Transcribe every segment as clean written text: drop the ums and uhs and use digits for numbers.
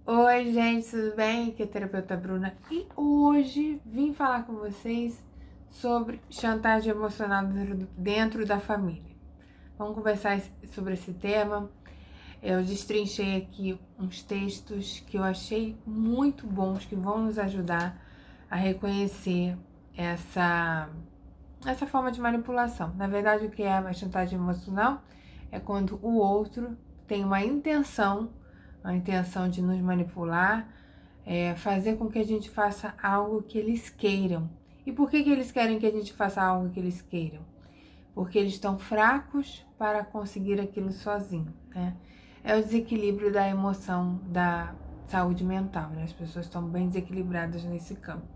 Oi, gente, tudo bem? Aqui é a terapeuta Bruna e hoje vim falar com vocês sobre chantagem emocional dentro da família. Vamos conversar sobre esse tema. Eu destrinchei aqui uns textos que eu achei muito bons, que vão nos ajudar a reconhecer essa forma de manipulação. Na verdade, o que é a chantagem emocional é quando o outro tem uma intenção de nos manipular, fazer com que a gente faça algo que eles queiram. E por que eles querem que a gente faça algo que eles queiram? Porque eles estão fracos para conseguir aquilo sozinho, né? É o desequilíbrio da emoção, da saúde mental, né? As pessoas estão bem desequilibradas nesse campo.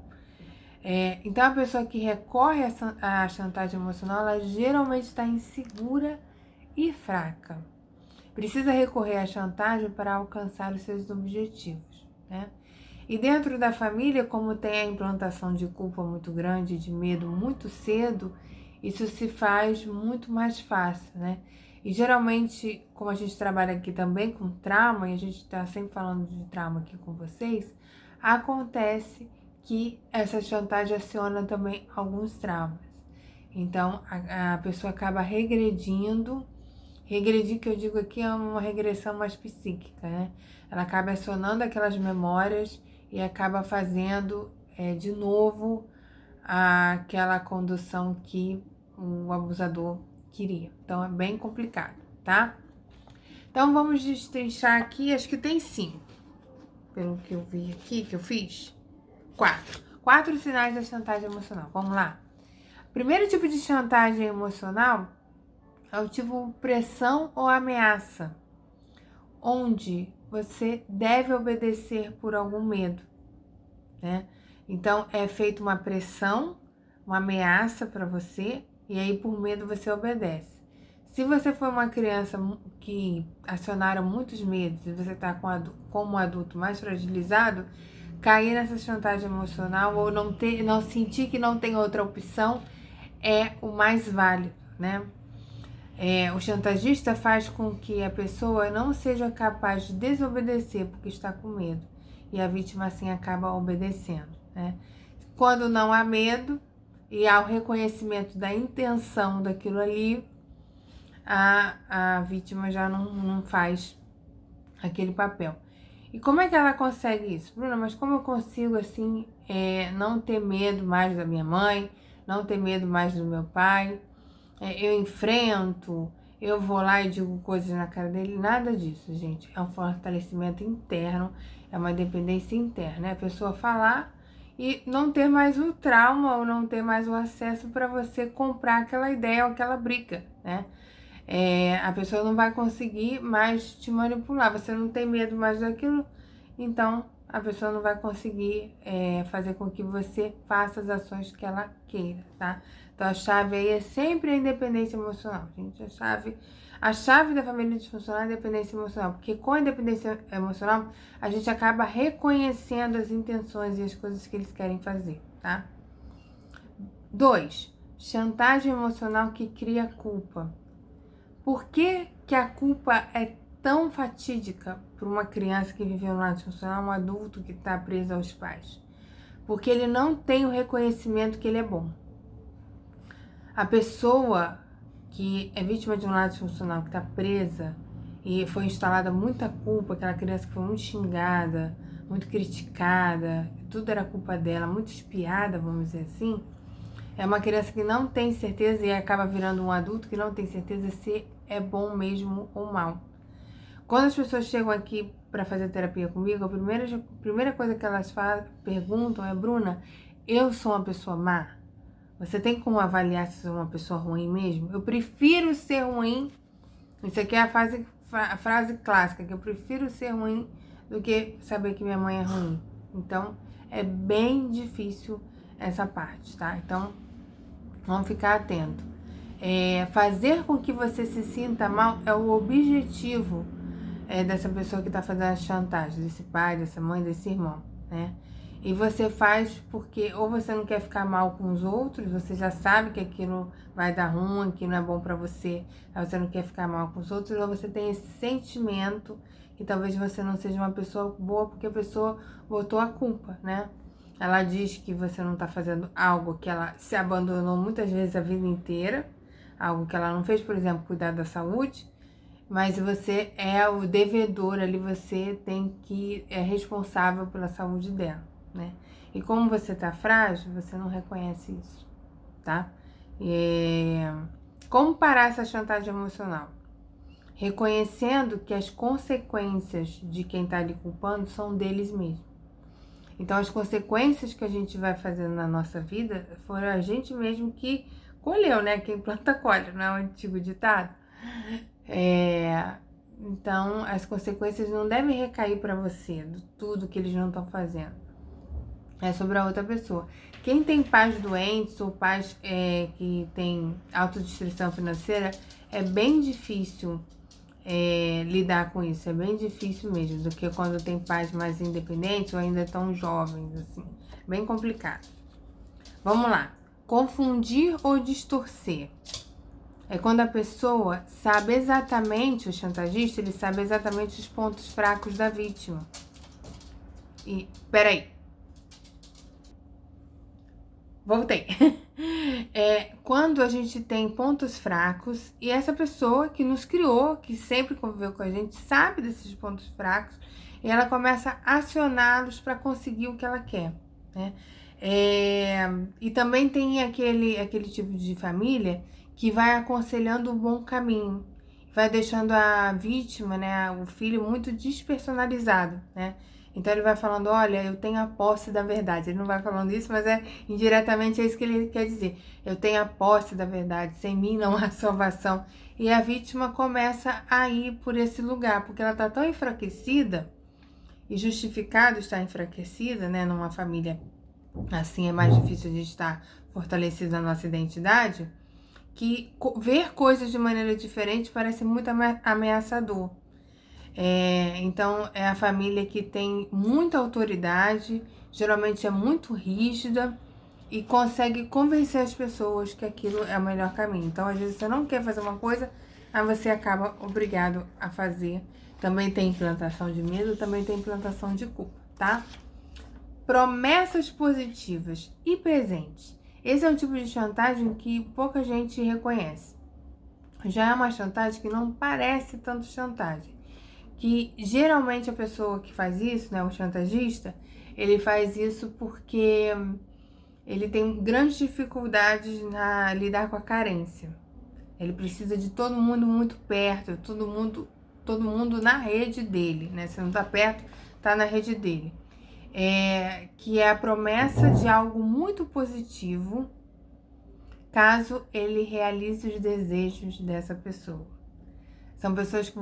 Então, a pessoa que recorre à chantagem emocional, ela geralmente está insegura e fraca. Precisa recorrer à chantagem para alcançar os seus objetivos, né? E dentro da família, como tem a implantação de culpa muito grande, de medo muito cedo, isso se faz muito mais fácil, né? E geralmente, como a gente trabalha aqui também com trauma, e a gente está sempre falando de trauma aqui com vocês, acontece que essa chantagem aciona também alguns traumas. Então, a pessoa acaba regredindo. Regredir, que eu digo aqui, é uma regressão mais psíquica, né? Ela acaba acionando aquelas memórias e acaba fazendo de novo aquela condução que o abusador queria. Então, é bem complicado, tá? Então, vamos destrinchar aqui, acho que tem 5, pelo que eu vi aqui, que eu fiz. 4. 4 sinais da chantagem emocional. Vamos lá. Primeiro tipo de chantagem emocional é o tipo pressão ou ameaça, onde você deve obedecer por algum medo, né? Então, é feita uma pressão, uma ameaça para você, e aí por medo você obedece. Se você for uma criança que acionaram muitos medos e você está como adulto mais fragilizado, cair nessa chantagem emocional ou não sentir que não tem outra opção é o mais válido, né? O chantagista faz com que a pessoa não seja capaz de desobedecer porque está com medo. E a vítima assim acaba obedecendo, né? Quando não há medo e há o reconhecimento da intenção daquilo ali, a vítima já não faz aquele papel. E como é que ela consegue isso? Bruna, mas como eu consigo assim não ter medo mais da minha mãe, não ter medo mais do meu pai? Eu enfrento, eu vou lá e digo coisas na cara dele, nada disso, gente. É um fortalecimento interno, é uma dependência interna, né? A pessoa falar e não ter mais o trauma ou não ter mais o acesso para você comprar aquela ideia ou aquela briga, né? A pessoa não vai conseguir mais te manipular, você não tem medo mais daquilo, então a pessoa não vai conseguir fazer com que você faça as ações que ela queira, tá? Então a chave aí é sempre a independência emocional, gente. A chave da família disfuncional é a independência emocional, porque com a independência emocional a gente acaba reconhecendo as intenções e as coisas que eles querem fazer, tá? 2. Chantagem emocional que cria culpa. Por que a culpa é tão fatídica para uma criança que viveu no lar disfuncional, um adulto que está preso aos pais? Porque ele não tem o reconhecimento que ele é bom. A pessoa que é vítima de um lar disfuncional, que está presa e foi instalada muita culpa, aquela criança que foi muito xingada, muito criticada, tudo era culpa dela, muito espiada, vamos dizer assim, é uma criança que não tem certeza e acaba virando um adulto que não tem certeza se é bom mesmo ou mal. Quando as pessoas chegam aqui para fazer terapia comigo, a primeira coisa que elas perguntam é: Bruna, eu sou uma pessoa má? Você tem como avaliar se sou uma pessoa ruim mesmo? Eu prefiro ser ruim. Isso aqui é a frase clássica, que eu prefiro ser ruim do que saber que minha mãe é ruim. Então, é bem difícil essa parte, tá? Então, vamos ficar atento. Fazer com que você se sinta mal é o objetivo dessa pessoa que está fazendo a chantagem, desse pai, dessa mãe, desse irmão, né? E você faz porque ou você não quer ficar mal com os outros, você já sabe que aquilo vai dar ruim, que não é bom para você, aí você não quer ficar mal com os outros, ou você tem esse sentimento e talvez você não seja uma pessoa boa porque a pessoa botou a culpa, né? Ela diz que você não tá fazendo algo que ela se abandonou muitas vezes a vida inteira, algo que ela não fez, por exemplo, cuidar da saúde, mas você é o devedor ali, você tem que é responsável pela saúde dela, né? E como você tá frágil, você não reconhece isso, tá? Como parar essa chantagem emocional? Reconhecendo que as consequências de quem tá ali culpando são deles mesmos. Então, as consequências que a gente vai fazendo na nossa vida foram a gente mesmo que colheu, né? Quem planta colhe, não é um antigo ditado? Então, as consequências não devem recair para você, de tudo que eles não estão fazendo. É sobre a outra pessoa. Quem tem pais doentes ou pais que tem autodestruição financeira, é bem difícil lidar com isso. É bem difícil mesmo, do que quando tem pais mais independentes ou ainda tão jovens, assim. Bem complicado. Vamos lá. Confundir ou distorcer. É quando a pessoa sabe exatamente, o chantagista, ele sabe exatamente os pontos fracos da vítima. E, peraí. Voltei. Quando a gente tem pontos fracos e essa pessoa que nos criou, que sempre conviveu com a gente, sabe desses pontos fracos e ela começa a acioná-los para conseguir o que ela quer, né? E também tem aquele tipo de família que vai aconselhando o bom caminho, vai deixando a vítima, né, o filho muito despersonalizado, né? Então ele vai falando, olha, eu tenho a posse da verdade. Ele não vai falando isso, mas indiretamente é isso que ele quer dizer. Eu tenho a posse da verdade, sem mim não há salvação. E a vítima começa a ir por esse lugar, porque ela está tão enfraquecida, e justificado estar enfraquecida, né, numa família assim é mais difícil de estar fortalecida a nossa identidade, que ver coisas de maneira diferente parece muito ameaçador. Então é a família que tem muita autoridade, geralmente é muito rígida e consegue convencer as pessoas que aquilo é o melhor caminho. Então, às vezes você não quer fazer uma coisa, aí você acaba obrigado a fazer. Também tem implantação de medo, também tem implantação de culpa, tá? Promessas positivas e presentes. Esse é um tipo de chantagem que pouca gente reconhece. Já é uma chantagem que não parece tanto chantagem. Que geralmente a pessoa que faz isso, né, o chantagista, ele faz isso porque ele tem grandes dificuldades na lidar com a carência. Ele precisa de todo mundo muito perto, todo mundo na rede dele, né? Se não tá perto, tá na rede dele. Que é a promessa de algo muito positivo, caso ele realize os desejos dessa pessoa. São pessoas que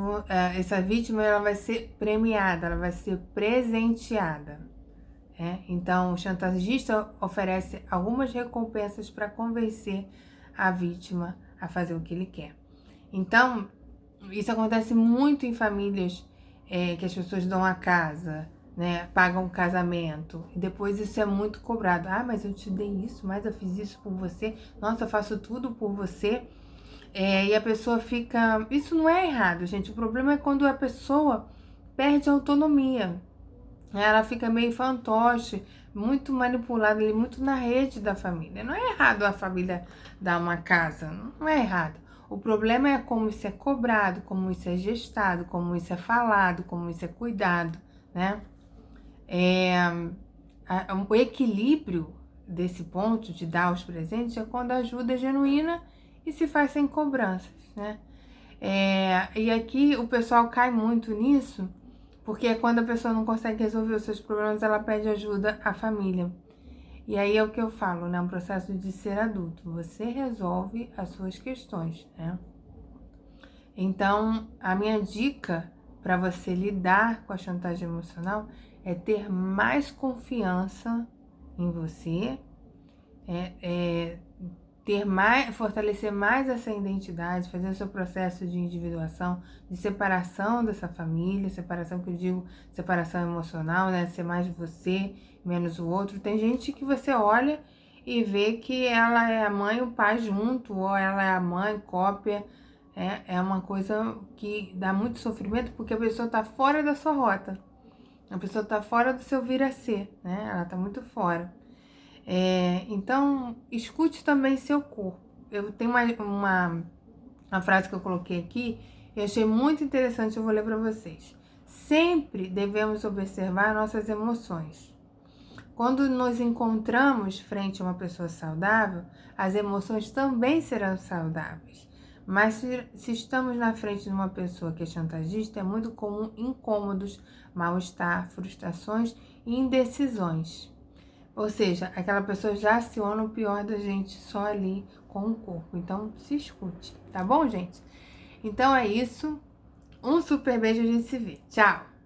essa vítima ela vai ser premiada, ela vai ser presenteada. Então, o chantagista oferece algumas recompensas para convencer a vítima a fazer o que ele quer. Então, isso acontece muito em famílias que as pessoas dão a casa, né, pagam um casamento, e depois isso é muito cobrado. Ah, mas eu te dei isso, mas eu fiz isso por você, nossa, eu faço tudo por você. E a pessoa fica... Isso não é errado, gente. O problema é quando a pessoa perde a autonomia. Ela fica meio fantoche, muito manipulada, muito na rede da família. Não é errado a família dar uma casa, não é errado. O problema é como isso é cobrado, como isso é gestado, como isso é falado, como isso é cuidado, né? O equilíbrio desse ponto de dar os presentes é quando a ajuda é genuína e se faz sem cobranças, né? E aqui o pessoal cai muito nisso, porque quando a pessoa não consegue resolver os seus problemas, ela pede ajuda à família. E aí é o que eu falo, né? Um processo de ser adulto. Você resolve as suas questões, né? Então, a minha dica para você lidar com a chantagem emocional é ter mais confiança em você, fortalecer mais essa identidade, fazer o seu processo de individuação, de separação dessa família, separação que eu digo, separação emocional, né? Ser mais você, menos o outro. Tem gente que você olha e vê que ela é a mãe e o pai junto, ou ela é a mãe, cópia, É uma coisa que dá muito sofrimento porque a pessoa tá fora da sua rota. A pessoa tá fora do seu vir a ser, né? Ela tá muito fora. Então, escute também seu corpo. Eu tenho uma frase que eu coloquei aqui, eu achei muito interessante, eu vou ler para vocês. Sempre devemos observar nossas emoções. Quando nos encontramos frente a uma pessoa saudável, as emoções também serão saudáveis. Mas se estamos na frente de uma pessoa que é chantagista, é muito comum incômodos, mal-estar, frustrações e indecisões. Ou seja, aquela pessoa já aciona o pior da gente só ali com o corpo. Então, se escute, tá bom, gente? Então é isso. Um super beijo, a gente se vê. Tchau!